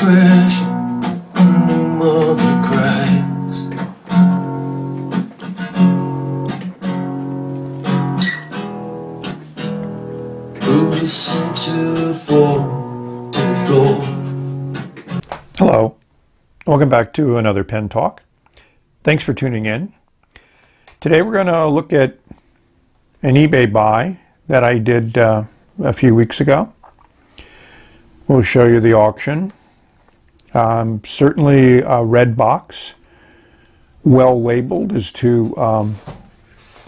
crash when your mother cries. Listen to the fall, to the floor. Hello, welcome back to another pen talk. Thanks for tuning in. Today we're going to look at an eBay buy that I did a few weeks ago. We'll show you the auction. Certainly a red box, well labeled as to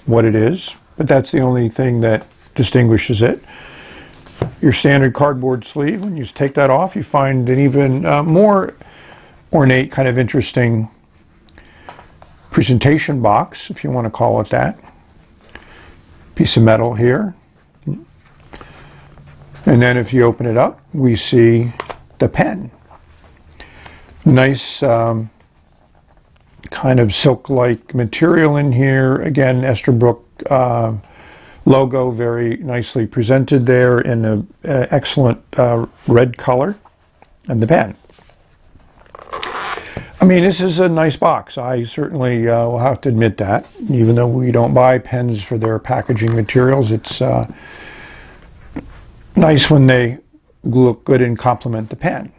what it is, but that's the only thing that distinguishes it. Your standard cardboard sleeve, when you take that off, you find an even more ornate, kind of interesting presentation box, if you want to call it that. Piece of metal here. And then if you open it up, we see the pen. Nice kind of silk-like material in here. Again, Esterbrook logo very nicely presented there in an excellent red color. And the pen. I mean, this is a nice box. I certainly will have to admit that. Even though we don't buy pens for their packaging materials, it's nice when they look good and complement the pen.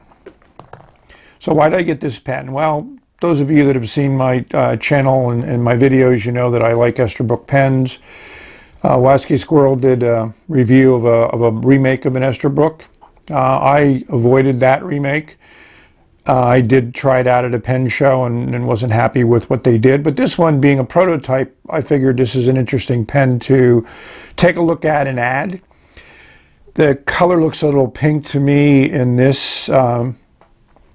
So why did I get this pen? Well, those of you that have seen my channel and my videos, you know that I like Esterbrook pens. Wasky Squirrel did a review of a remake of an Esterbrook. I avoided that remake. I did try it out at a pen show and wasn't happy with what they did. But this one, being a prototype, I figured this is an interesting pen to take a look at and add. The color looks a little pink to me in this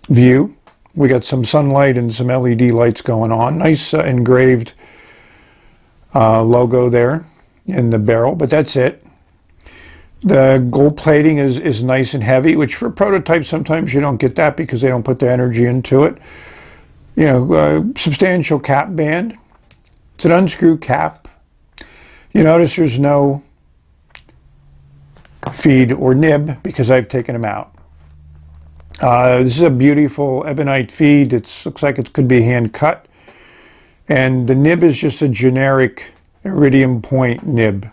view. We got some sunlight and some LED lights going on. Nice engraved logo there in the barrel, but that's it. The gold plating is nice and heavy, which for prototypes sometimes you don't get that because they don't put the energy into it. You know, substantial cap band. It's an unscrew cap. You notice there's no feed or nib because I've taken them out. This is a beautiful ebonite feed. It looks like it could be hand cut. And the nib is just a generic iridium point nib.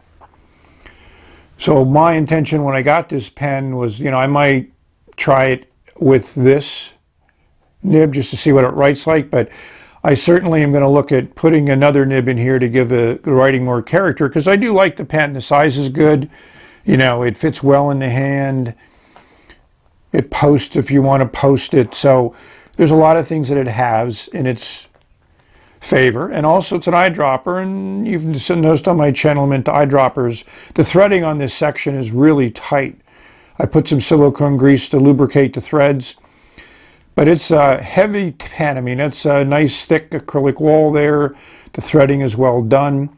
So my intention when I got this pen was, you know, I might try it with this nib just to see what it writes like, but I certainly am going to look at putting another nib in here to give the writing more character, because I do like the pen. The size is good. You know, it fits well in the hand. It posts if you want to post it. So there's a lot of things that it has in its favor, and also it's an eyedropper, and you've noticed on my channel I'm into eyedroppers. The threading on this section is really tight. I put some silicone grease to lubricate the threads, but it's a heavy pen. I mean, it's a nice thick acrylic wall there. The threading is well done.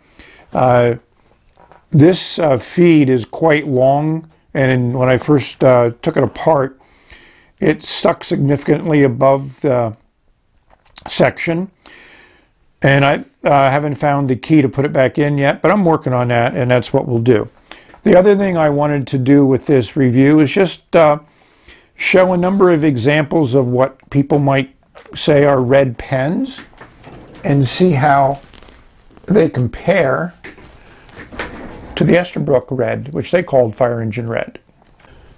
This feed is quite long, and when I first took it apart, it stuck significantly above the section. And I haven't found the key to put it back in yet, but I'm working on that, and that's what we'll do. The other thing I wanted to do with this review is just show a number of examples of what people might say are red pens and see how they compare to the Esterbrook red, which they called Fire Engine Red.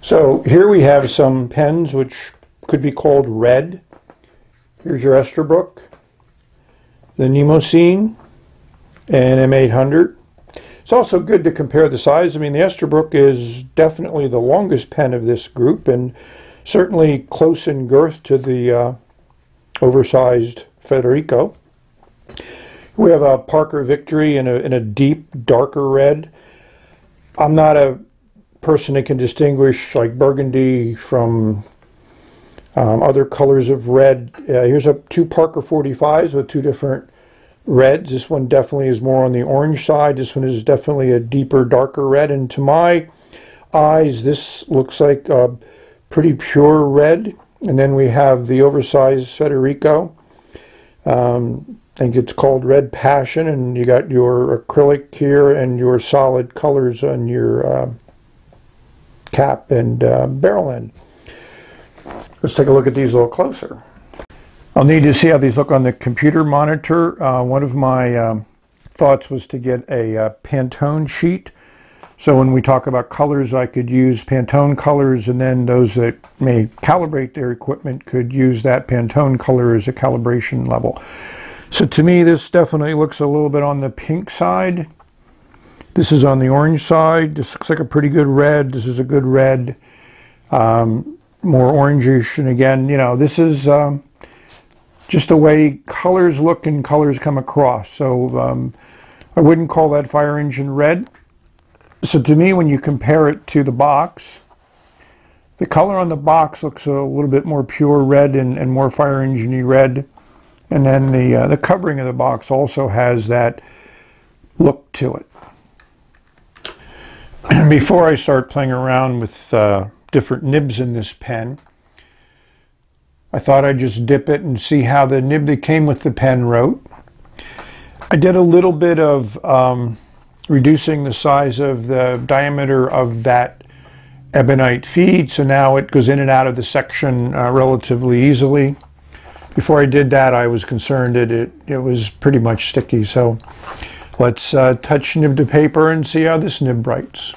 So here we have some pens which could be called red. Here's your Esterbrook, the Nemocene, and M800. It's also good to compare the size. I mean, the Esterbrook is definitely the longest pen of this group, and certainly close in girth to the oversized Federico. We have a Parker Victory in a deep, darker red. I'm not a person that can distinguish like burgundy from other colors of red. Here's two Parker 45s with two different reds. This one definitely is more on the orange side. This one is definitely a deeper, darker red. And to my eyes, this looks like a pretty pure red. And then we have the oversized Federico. I think it's called Red Passion. And you got your acrylic here and your solid colors on your cap and barrel end. Let's take a look at these a little closer. I'll need to see how these look on the computer monitor. One of my thoughts was to get a Pantone sheet. So when we talk about colors, I could use Pantone colors, and then those that may calibrate their equipment could use that Pantone color as a calibration level. So to me, this definitely looks a little bit on the pink side. This is on the orange side. This looks like a pretty good red. This is a good red, more orangish. And again, you know, this is just the way colors look and colors come across. So I wouldn't call that fire engine red. So to me, when you compare it to the box, the color on the box looks a little bit more pure red and more fire engine-y red. And then the covering of the box also has that look to it. Before I start playing around with different nibs in this pen, I thought I'd just dip it and see how the nib that came with the pen wrote. I did a little bit of reducing the size of the diameter of that ebonite feed, so now it goes in and out of the section relatively easily. Before I did that, I was concerned that it was pretty much sticky. So let's touch nib to paper and see how this nib writes.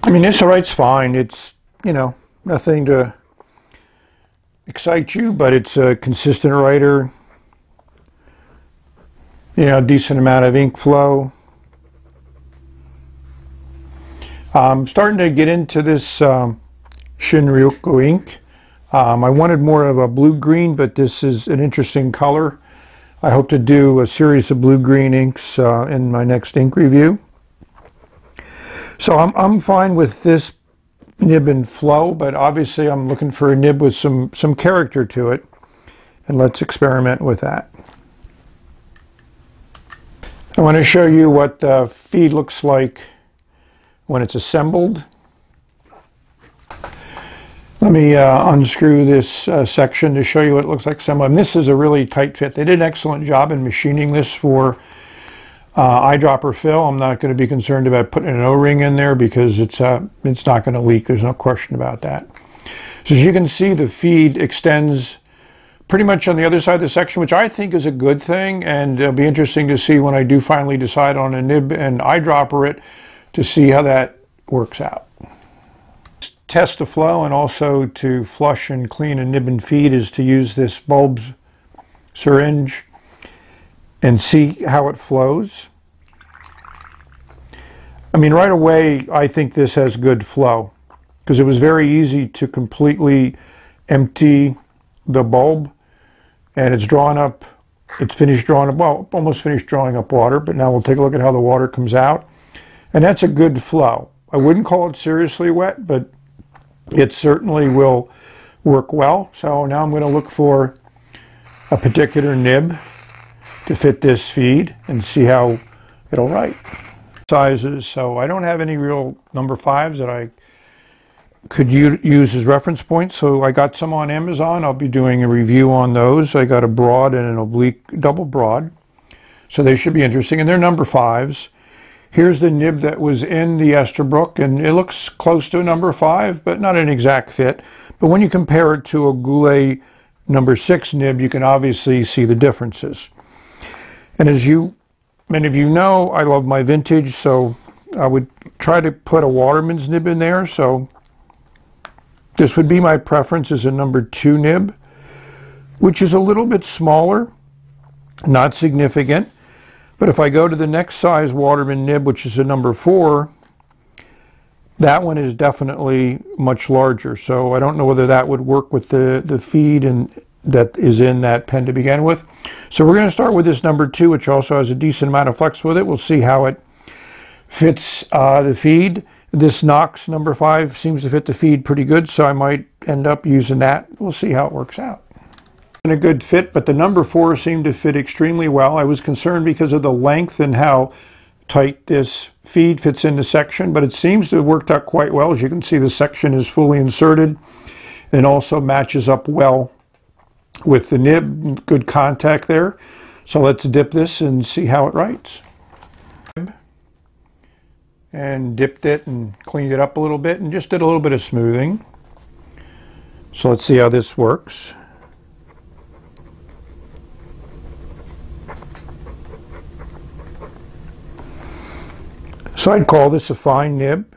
I mean, this writes fine. It's, you know, nothing to excite you, but it's a consistent writer. You know, decent amount of ink flow. I'm starting to get into this Shinryuko ink. I wanted more of a blue-green, but this is an interesting color. I hope to do a series of blue-green inks in my next ink review. So I'm fine with this nib and flow, but obviously I'm looking for a nib with some character to it, and let's experiment with that. I want to show you what the feed looks like when it's assembled. Let me unscrew this section to show you what it looks like assembled. And this is a really tight fit. They did an excellent job in machining this for eyedropper fill. I'm not going to be concerned about putting an O-ring in there because it's not going to leak. There's no question about that. So as you can see, the feed extends pretty much on the other side of the section, which I think is a good thing, and it'll be interesting to see when I do finally decide on a nib and eyedropper it to see how that works out. Test the flow, and also to flush and clean a nib and feed is to use this bulb's syringe and see how it flows. I mean, right away, I think this has good flow because it was very easy to completely empty the bulb, and it's drawn up, it's finished drawing up, well, almost finished drawing up water, but now we'll take a look at how the water comes out. And that's a good flow. I wouldn't call it seriously wet, but it certainly will work well. So now I'm going to look for a particular nib to fit this feed and see how it'll write. Sizes, so I don't have any real number 5s that I could use as reference points, so I got some on Amazon. I'll be doing a review on those. I got a broad and an oblique double broad, so they should be interesting, and they're number 5s. Here's the nib that was in the Esterbrook, and it looks close to a number 5, but not an exact fit. But when you compare it to a Goulet number 6 nib, you can obviously see the differences. And as many of you know, I love my vintage, so I would try to put a Watermans nib in there. So this would be my preference as a number 2 nib, which is a little bit smaller, not significant. But if I go to the next size Waterman nib, which is a number 4, that one is definitely much larger. So I don't know whether that would work with the feed and that is in that pen to begin with. So we're going to start with this number 2, which also has a decent amount of flex with it. We'll see how it fits the feed. This Knox number 5 seems to fit the feed pretty good, so I might end up using that. We'll see how it works out. A good fit, but the number 4 seemed to fit extremely well. I was concerned because of the length and how tight this feed fits into section, but it seems to have worked out quite well. As you can see, the section is fully inserted and also matches up well with the nib. Good contact there. So let's dip this and see how it writes. And dipped it and cleaned it up a little bit and just did a little bit of smoothing. So let's see how this works. So I'd call this a fine nib.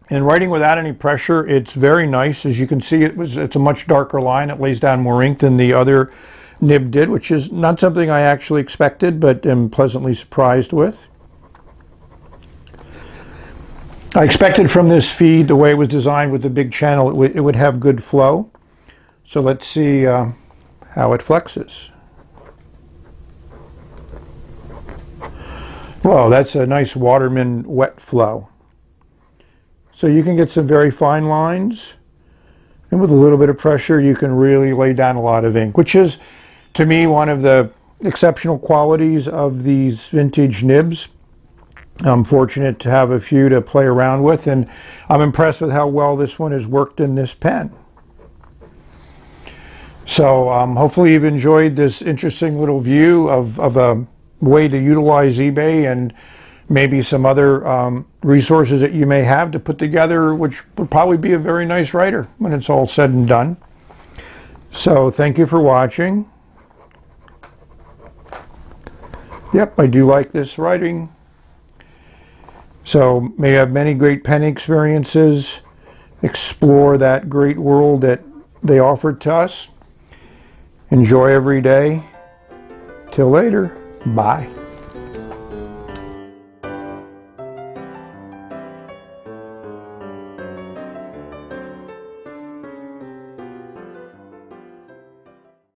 And writing without any pressure, it's very nice. As you can see, it's a much darker line. It lays down more ink than the other nib did, which is not something I actually expected, but am pleasantly surprised with. I expected from this feed, the way it was designed with the big channel, it would have good flow. So let's see how it flexes. Whoa, that's a nice Waterman wet flow. So you can get some very fine lines, and with a little bit of pressure you can really lay down a lot of ink, which is, to me, one of the exceptional qualities of these vintage nibs. I'm fortunate to have a few to play around with, and I'm impressed with how well this one has worked in this pen. So hopefully you've enjoyed this interesting little view of a way to utilize eBay and maybe some other resources that you may have to put together, which would probably be a very nice writer when it's all said and done. So thank you for watching. Yep, I do like this writing. So may you have many great pen experiences, explore that great world that they offered to us. Enjoy every day. Till later, bye.